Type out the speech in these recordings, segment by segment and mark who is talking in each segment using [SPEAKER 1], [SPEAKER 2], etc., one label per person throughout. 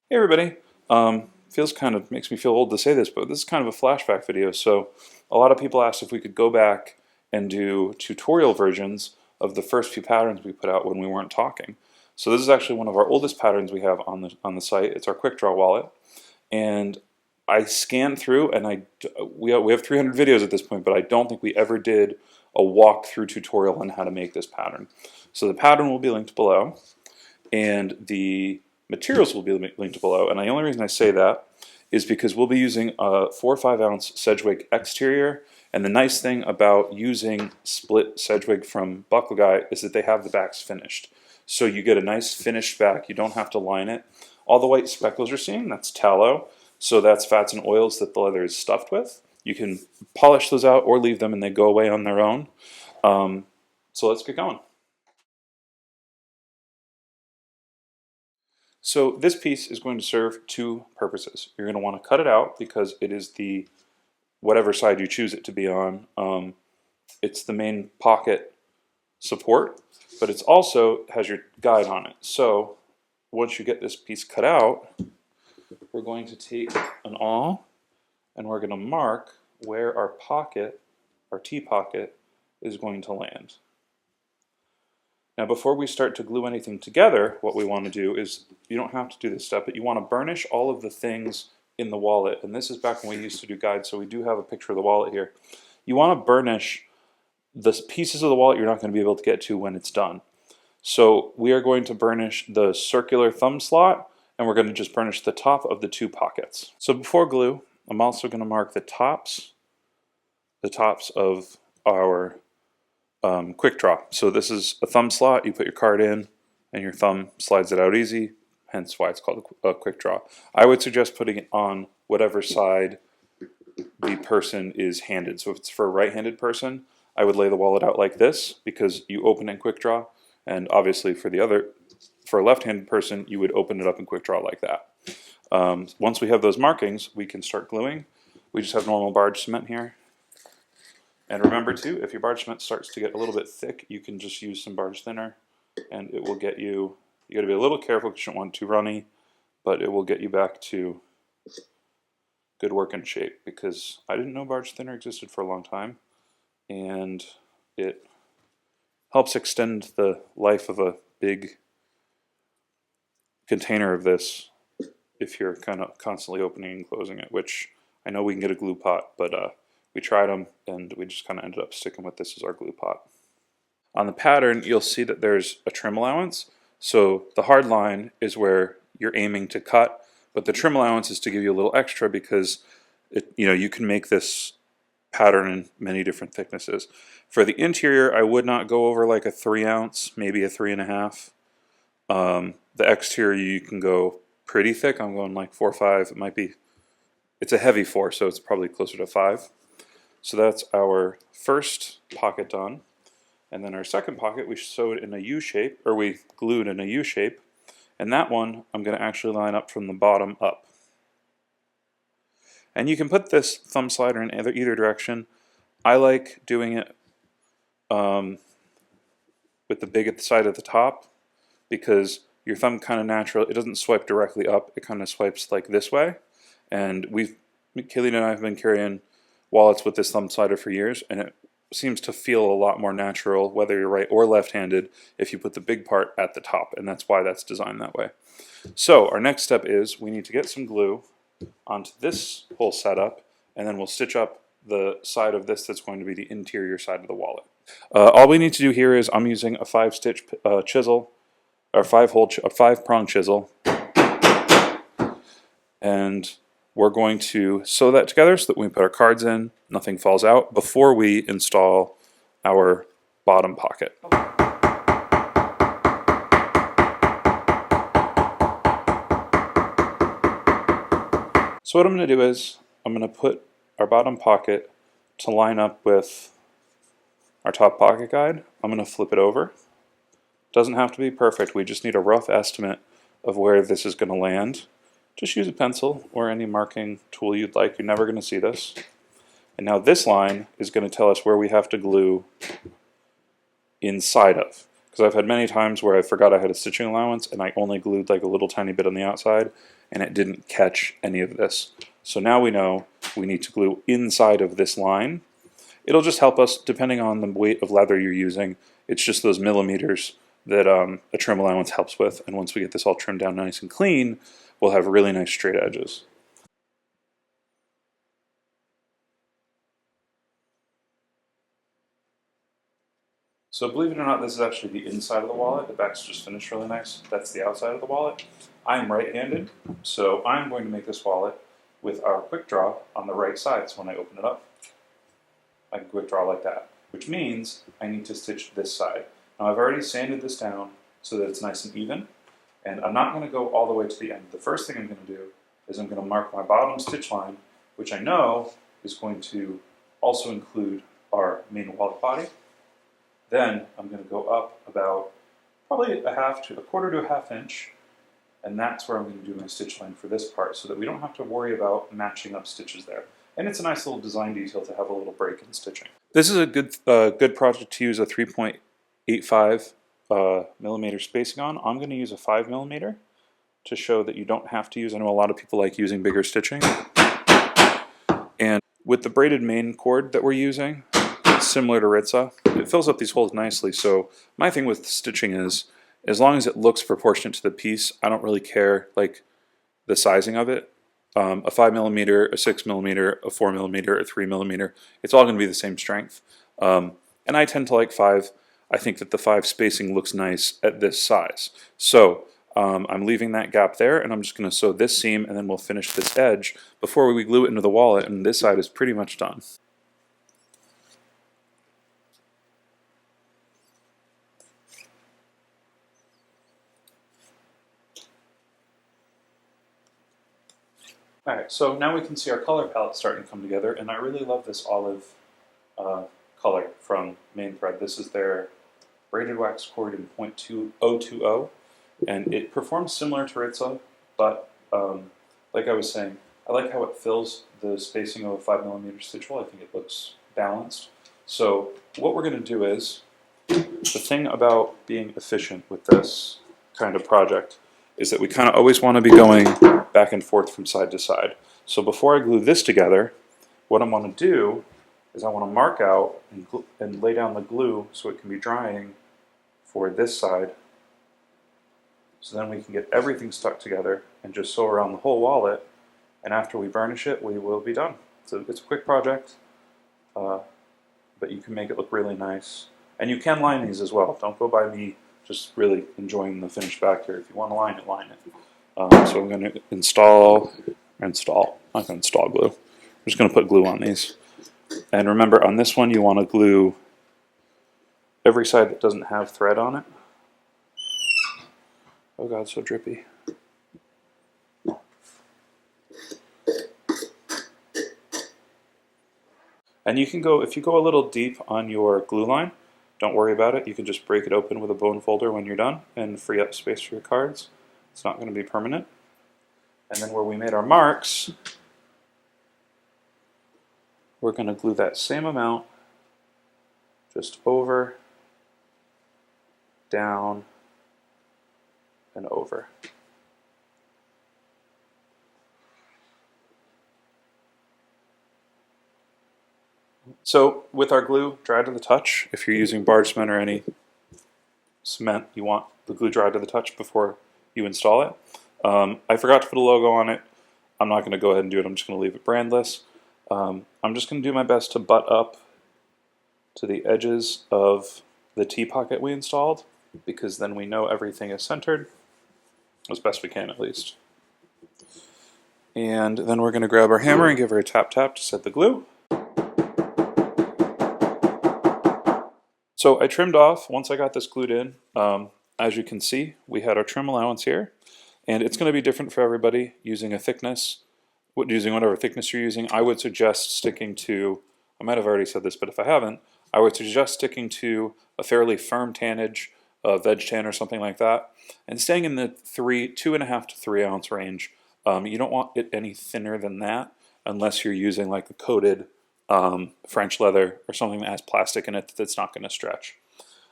[SPEAKER 1] Hey everybody. Makes me feel old to say this, but this is kind of a flashback video. So a lot of people asked if we could go back and do tutorial versions of the first few patterns we put out when we weren't talking. So this is actually one of our oldest patterns we have on the site. It's our quick draw wallet, and I scanned through, and we have 300 videos at this point, but I don't think we ever did a walkthrough tutorial on how to make this pattern. So the pattern will be linked below, and the materials will be linked below. And the only reason I say that is because we'll be using a 4 or 5 ounce Sedgwick exterior. And the nice thing about using split Sedgwick from Buckle Guy is that they have the backs finished. So you get a nice finished back. You don't have to line it. All the white speckles you're seeing, that's tallow. So that's fats and oils that the leather is stuffed with. You can polish those out or leave them and they go away on their own. So let's get going. So this piece is going to serve two purposes. You're going to want to cut it out because it is the whatever side you choose it to be on. It's the main pocket support, but it's also has your guide on it. So once you get this piece cut out, we're going to take an awl and we're going to mark where our pocket, our T-pocket, is going to land. Now before we start to glue anything together, what we want to do is, you don't have to do this step, but you want to burnish all of the things in the wallet. And this is back when we used to do guides, so we do have a picture of the wallet here. You want to burnish the pieces of the wallet you're not going to be able to get to when it's done. So we are going to burnish the circular thumb slot, and we're going to just burnish the top of the two pockets. So before glue, I'm also going to mark the tops of our quick draw. So this is a thumb slot. You put your card in and your thumb slides it out easy, hence why it's called a quick draw. I would suggest putting it on whatever side the person is handed. So if it's for a right-handed person, I would lay the wallet out like this because you open in quick draw, and obviously for a left-handed person, you would open it up in quick draw like that. Once we have those markings, we can start gluing. We just have normal barge cement here. And remember too, if your barge cement starts to get a little bit thick, you can just use some barge thinner and it will get you, you gotta be a little careful because you don't want it too runny, but it will get you back to good working shape, because I didn't know barge thinner existed for a long time, and it helps extend the life of a big container of this if you're kind of constantly opening and closing it, which I know we can get a glue pot, but we tried them and we just kind of ended up sticking with this as our glue pot. On the pattern, you'll see that there's a trim allowance. So the hard line is where you're aiming to cut, but the trim allowance is to give you a little extra because you can make this pattern in many different thicknesses. For the interior, I would not go over like a 3 ounce, maybe a 3.5. The exterior, you can go pretty thick. I'm going like 4 or 5. It might be, it's a heavy 4, so it's probably closer to 5. So that's our first pocket done. And then our second pocket, we sewed in a U shape, or we glued in a U shape. And that one, I'm going to actually line up from the bottom up. And you can put this thumb slider in either direction. I like doing it with the big at the side at the top, because your thumb kind of it doesn't swipe directly up, it kind of swipes like this way. And Killian and I have been carrying wallets with this thumb slider for years, and it seems to feel a lot more natural, whether you're right or left-handed, if you put the big part at the top, and that's why that's designed that way. So our next step is we need to get some glue onto this whole setup, and then we'll stitch up the side of this that's going to be the interior side of the wallet. All we need to do here is I'm using a 5-stitch chisel, or 5-prong chisel, and we're going to sew that together so that when we put our cards in, nothing falls out before we install our bottom pocket. So what I'm going to do is I'm going to put our bottom pocket to line up with our top pocket guide. I'm going to flip it over. Doesn't have to be perfect, we just need a rough estimate of where this is going to land. Just use a pencil or any marking tool you'd like. You're never going to see this. And now this line is going to tell us where we have to glue inside of. because I've had many times where I forgot I had a stitching allowance and I only glued like a little tiny bit on the outside and it didn't catch any of this. So now we know we need to glue inside of this line. It'll just help us depending on the weight of leather you're using. It's just those millimeters that a trim allowance helps with, and once we get this all trimmed down nice and clean, we'll have really nice straight edges. So believe it or not, this is actually the inside of the wallet. The back's just finished really nice. That's the outside of the wallet. I'm right-handed, so I'm going to make this wallet with our quick draw on the right side. So when I open it up, I can quick draw like that, which means I need to stitch this side. Now I've already sanded this down so that it's nice and even, and I'm not going to go all the way to the end. The first thing I'm going to do is I'm going to mark my bottom stitch line, which I know is going to also include our main wallet body. Then I'm going to go up about probably a quarter to a half inch, and that's where I'm going to do my stitch line for this part so that we don't have to worry about matching up stitches there. And it's a nice little design detail to have a little break in stitching. This is a good project to use a 3.85 millimeter spacing on. I'm going to use a 5 millimeter to show that you don't have to use. I know a lot of people like using bigger stitching. And with the braided main cord that we're using, similar to Ritza, it fills up these holes nicely. So my thing with stitching is, as long as it looks proportionate to the piece, I don't really care like the sizing of it. A 5 millimeter, a 6 millimeter, a 4 millimeter, a 3 millimeter, it's all going to be the same strength. And I tend to like 5. I think that the 5 spacing looks nice at this size. So I'm leaving that gap there, and I'm just going to sew this seam, and then we'll finish this edge before we glue it into the wallet, and this side is pretty much done. Alright, so now we can see our color palette starting to come together, and I really love this olive color from Main Thread. This is their braided wax cord in .2020, and it performs similar to Ritza, but like I was saying, I like how it fills the spacing of a 5 millimeter stitch hole. I think it looks balanced. So what we're going to do is, the thing about being efficient with this kind of project is that we kind of always want to be going back and forth from side to side. So before I glue this together, what I want to do is I want to mark out and lay down the glue so it can be drying for this side. So then we can get everything stuck together and just sew around the whole wallet, and after we burnish it, we will be done. So it's a quick project, but you can make it look really nice. And you can line these as well. Don't go by me just really enjoying the finished back here. If you want to line it, line it. So I'm going to install, not going to install glue. I'm just going to put glue on these. And remember, on this one you want to glue every side that doesn't have thread on it. Oh god, so drippy. And you can go, if you go a little deep on your glue line, don't worry about it. You can just break it open with a bone folder when you're done and free up space for your cards. It's not going to be permanent. And then where we made our marks, we're going to glue that same amount just over, down, and over. So with our glue dry to the touch, if you're using barge cement or any cement, you want the glue dry to the touch before you install it. I forgot to put a logo on it. I'm not going to go ahead and do it. I'm just going to leave it brandless. I'm just going to do my best to butt up to the edges of the T-pocket we installed, because then we know everything is centered, as best we can at least. And then we're going to grab our hammer and give her a tap tap to set the glue. So I trimmed off, once I got this glued in, as you can see, we had our trim allowance here, and it's going to be different for everybody using a thickness, using whatever thickness you're using. I would suggest sticking to, I might have already said this, but if I haven't, I would suggest sticking to a fairly firm tannage, veg tan or something like that, and staying in the 2.5 to 3 ounce range. You don't want it any thinner than that unless you're using like a coated French leather or something that has plastic in it that's not going to stretch.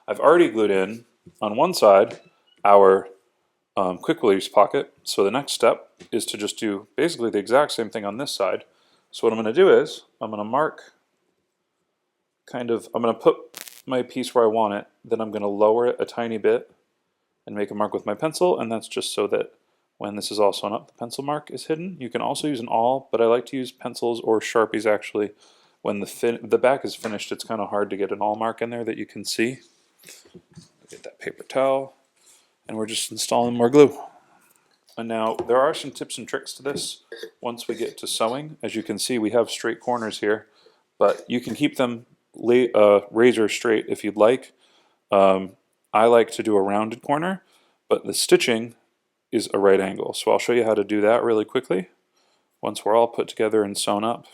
[SPEAKER 1] I've already glued in on one side our quick release pocket. So the next step is to just do basically the exact same thing on this side. So what I'm going to do is I'm going to mark I'm going to put my piece where I want it, then I'm going to lower it a tiny bit and make a mark with my pencil, and that's just so that when this is all sewn up, the pencil mark is hidden. You can also use an awl, but I like to use pencils or Sharpies actually. When the back is finished, it's kind of hard to get an awl mark in there that you can see. Get that paper towel, and we're just installing more glue. And now there are some tips and tricks to this once we get to sewing. As you can see, we have straight corners here, but you can keep them razor straight if you'd like. I like to do a rounded corner, but the stitching is a right angle. So I'll show you how to do that really quickly once we're all put together and sewn up.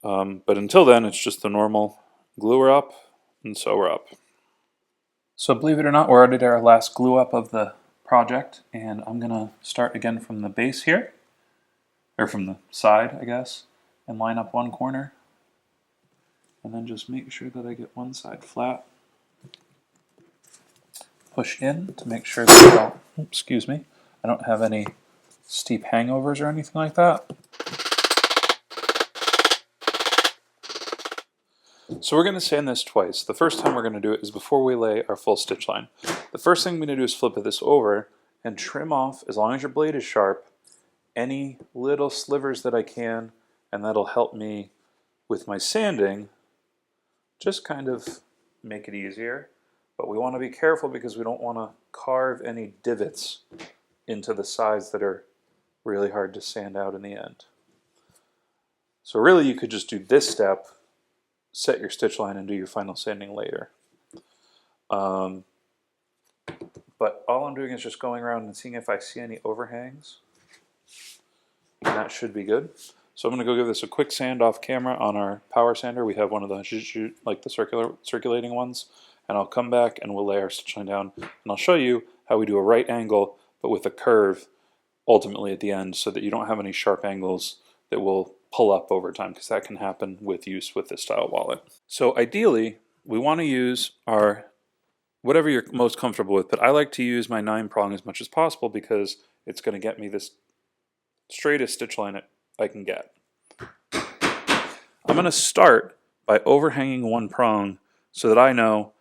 [SPEAKER 1] But until then, it's just the normal glue her up and sew her up. So believe it or not, we're already at our last glue up of the project, and I'm going to start again from the base here, or from the side, I guess, and line up one corner, and then just make sure that I get one side flat. Push in to make sure that I don't have any steep hangovers or anything like that. So we're going to sand this twice. The first time we're going to do it is before we lay our full stitch line. The first thing I'm going to do is flip this over and trim off, as long as your blade is sharp, any little slivers that I can, and that'll help me with my sanding, just kind of make it easier. But we want to be careful because we don't want to carve any divots into the sides that are really hard to sand out in the end. So really you could just do this step, set your stitch line, and do your final sanding later. But all I'm doing is just going around and seeing if I see any overhangs. And that should be good. So I'm going to go give this a quick sand off camera on our power sander. We have one of the like the circulating ones. And I'll come back and we'll lay our stitch line down. And I'll show you how we do a right angle, but with a curve ultimately at the end, so that you don't have any sharp angles that will pull up over time, because that can happen with use with this style wallet. So ideally, we want to use our whatever you're most comfortable with, but I like to use my 9-prong as much as possible because it's going to get me this straightest stitch line I can get. I'm going to start by overhanging one prong so that I know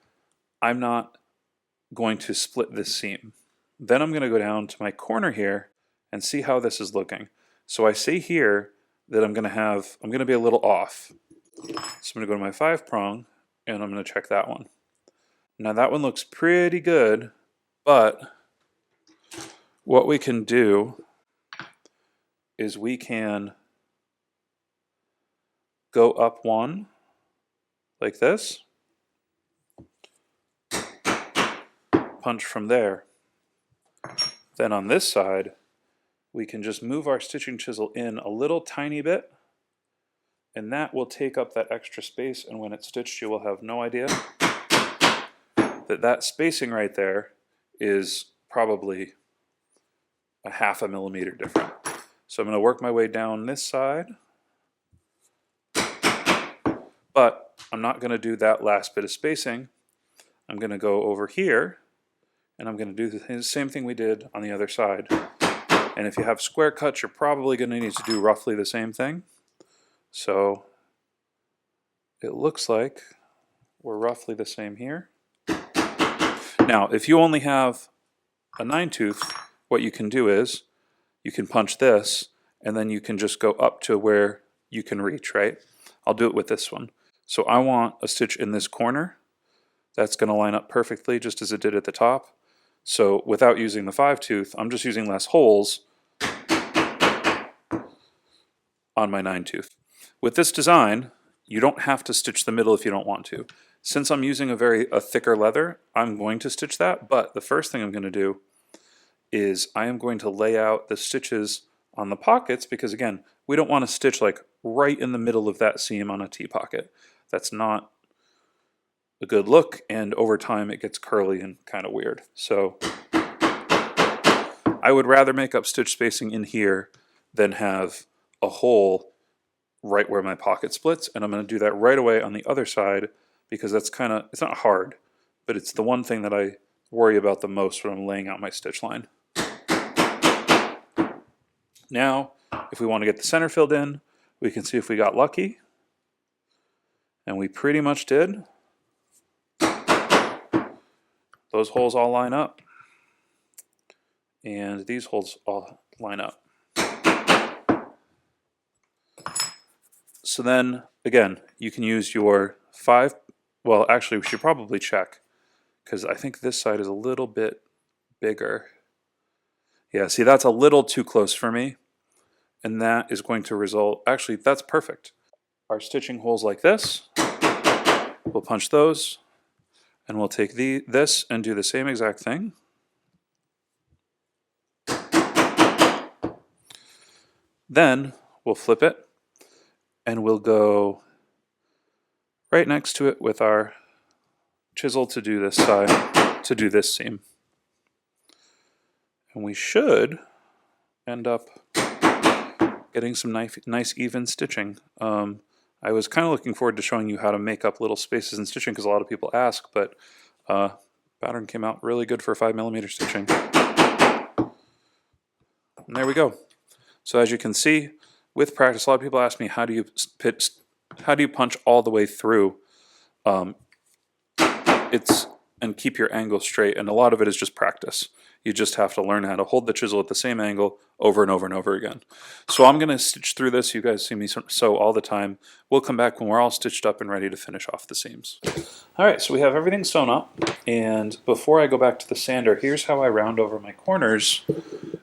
[SPEAKER 1] I'm not going to split this seam. Then I'm going to go down to my corner here and see how this is looking. So I see here that I'm going to be a little off. So I'm going to go to my 5-prong and I'm going to check that one. Now that one looks pretty good, but what we can do is we can go up one like this, punch from there. Then on this side, we can just move our stitching chisel in a little tiny bit, and that will take up that extra space, and when it's stitched you will have no idea that that spacing right there is probably a 1/2 millimeter different. So I'm going to work my way down this side, but I'm not going to do that last bit of spacing. I'm going to go over here and I'm going to do the same thing we did on the other side. And if you have square cuts, you're probably going to need to do roughly the same thing. So it looks like we're roughly the same here. Now, if you only have a 9-tooth, what you can do is you can punch this and then you can just go up to where you can reach, right? I'll do it with this one. So I want a stitch in this corner. That's going to line up perfectly just as it did at the top. So without using the 5-tooth, I'm just using less holes on my 9-tooth. With this design, you don't have to stitch the middle if you don't want to. Since I'm using a thicker leather, I'm going to stitch that, but the first thing I'm going to do is I am going to lay out the stitches on the pockets, because again, we don't want to stitch like right in the middle of that seam on a T-pocket. That's not a good look, and over time it gets curly and kind of weird. So I would rather make up stitch spacing in here than have a hole right where my pocket splits, and I'm going to do that right away on the other side, because that's it's not hard, but it's the one thing that I worry about the most when I'm laying out my stitch line. Now, if we want to get the center filled in, we can see if we got lucky. And we pretty much did. Those holes all line up. And these holes all line up. So then, again, you can use your 5, well, actually, we should probably check, because I think this side is a little bit bigger. Yeah, see, that's a little too close for me, and that is going to result, actually, that's perfect. Our stitching holes like this, we'll punch those, and we'll take this and do the same exact thing. Then we'll flip it, and we'll go right next to it with our chisel to do this side, to do this seam. And we should end up getting some nice even stitching. I was kind of looking forward to showing you how to make up little spaces in stitching because a lot of people ask, but pattern came out really good for 5mm stitching. And there we go. So as you can see, with practice, a lot of people ask me, how do you punch all the way through? And keep your angle straight, and a lot of it is just practice. You just have to learn how to hold the chisel at the same angle over and over and over again. So I'm going to stitch through this. You guys see me sew all the time. We'll come back when we're all stitched up and ready to finish off the seams. Alright, so we have everything sewn up, and before I go back to the sander, here's how I round over my corners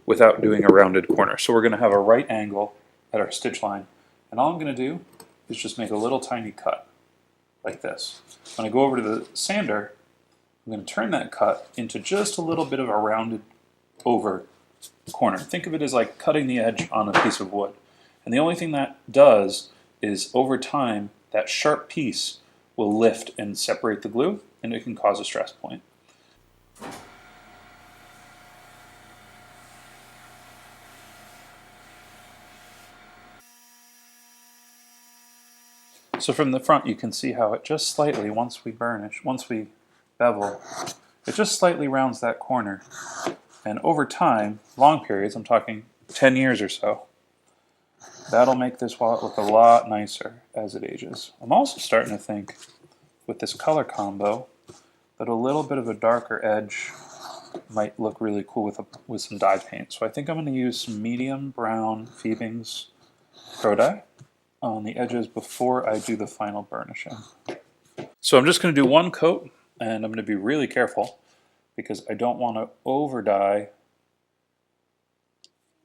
[SPEAKER 1] without doing a rounded corner. So we're going to have a right angle at our stitch line, and all I'm going to do is just make a little tiny cut like this. When I go over to the sander, I'm going to turn that cut into just a little bit of a rounded over corner. Think of it as like cutting the edge on a piece of wood. And the only thing that does is over time, that sharp piece will lift and separate the glue, and it can cause a stress point. So from the front, you can see how it just slightly, once we bevel, it just slightly rounds that corner. And over time, long periods, I'm talking 10 years or so, that'll make this wallet look a lot nicer as it ages. I'm also starting to think, with this color combo, that a little bit of a darker edge might look really cool with some dye paint. So I think I'm going to use some medium brown Phoebing's Pro Dye on the edges before I do the final burnishing. So I'm just going to do one coat, and I'm going to be really careful because I don't want to over dye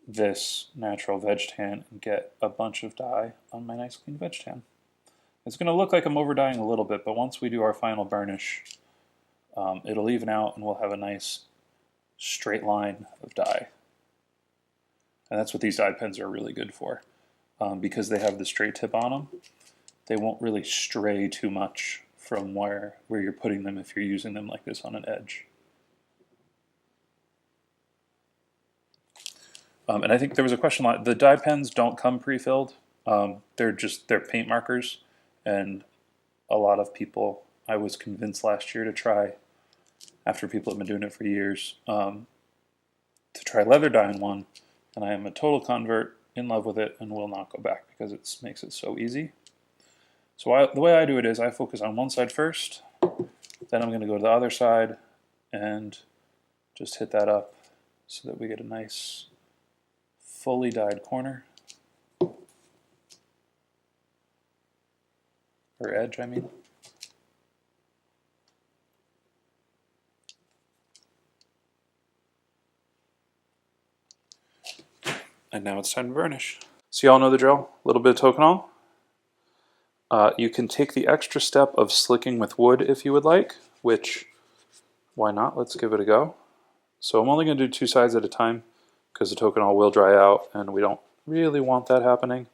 [SPEAKER 1] this natural veg tan and get a bunch of dye on my nice clean veg tan. It's going to look like I'm over dyeing a little bit, but once we do our final burnish, it'll even out and we'll have a nice straight line of dye. And that's what these dye pens are really good for. Because they have the straight tip on them, they won't really stray too much from where you're putting them if you're using them like this on an edge. And I think there was a question, the dye pens don't come pre-filled. They're paint markers, and a lot of people, I was convinced last year to try, after people have been doing it for years, to try leather dyeing one, and I am a total convert, in love with it, and will not go back because it makes it so easy. So the way I do it is I focus on one side first, then I'm going to go to the other side and just hit that up so that we get a nice fully dyed corner, or edge, I mean. And now it's time to burnish. So y'all know the drill, a little bit of Tokonol. You can take the extra step of slicking with wood if you would like, which, why not? Let's give it a go. So I'm only going to do 2 sides at a time because the Tokonol will dry out and we don't really want that happening.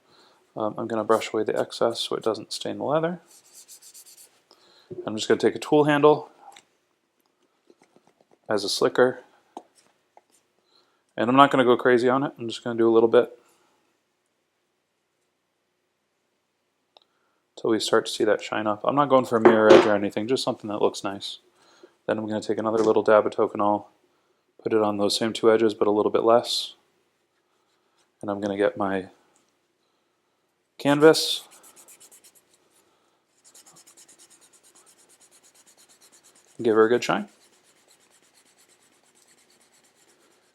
[SPEAKER 1] I'm going to brush away the excess so it doesn't stain the leather. I'm just going to take a tool handle as a slicker, and I'm not going to go crazy on it. I'm just going to do a little bit until we start to see that shine up. I'm not going for a mirror edge or anything, just something that looks nice. Then I'm going to take another little dab of Tokonol, put it on those same two edges but a little bit less. And I'm going to get my canvas. Give her a good shine.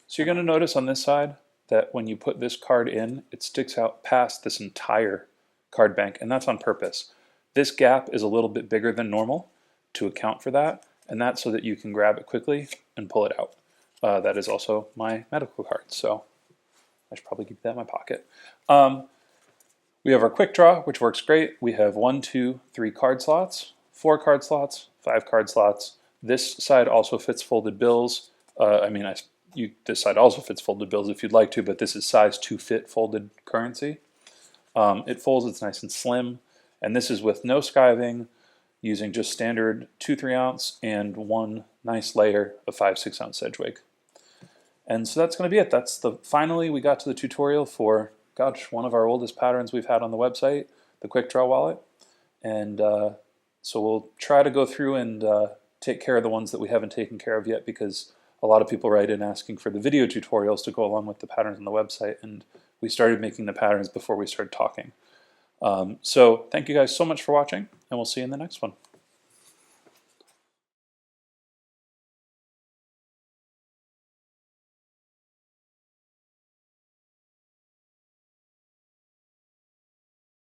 [SPEAKER 1] So you're going to notice on this side that when you put this card in, it sticks out past this entire card bank, and that's on purpose. This gap is a little bit bigger than normal to account for that, and that's so that you can grab it quickly and pull it out. That is also my medical card, so I should probably keep that in my pocket. We have our quick draw, which works great. We have 1, 2, 3 card slots, 4 card slots, 5 card slots. This side also fits folded bills. This side also fits folded bills if you'd like to, but this is size 2 fit folded currency. It folds, it's nice and slim, and this is with no skiving, using just standard 2-3 ounce and one nice layer of 5-6 ounce Sedgwick. And so that's going to be it. Finally we got to the tutorial for, gosh, one of our oldest patterns we've had on the website, the quick draw wallet. And so we'll try to go through and take care of the ones that we haven't taken care of yet, because a lot of people write in asking for the video tutorials to go along with the patterns on the website, and we started making the patterns before we started talking. So thank you guys so much for watching, and we'll see you in the next one.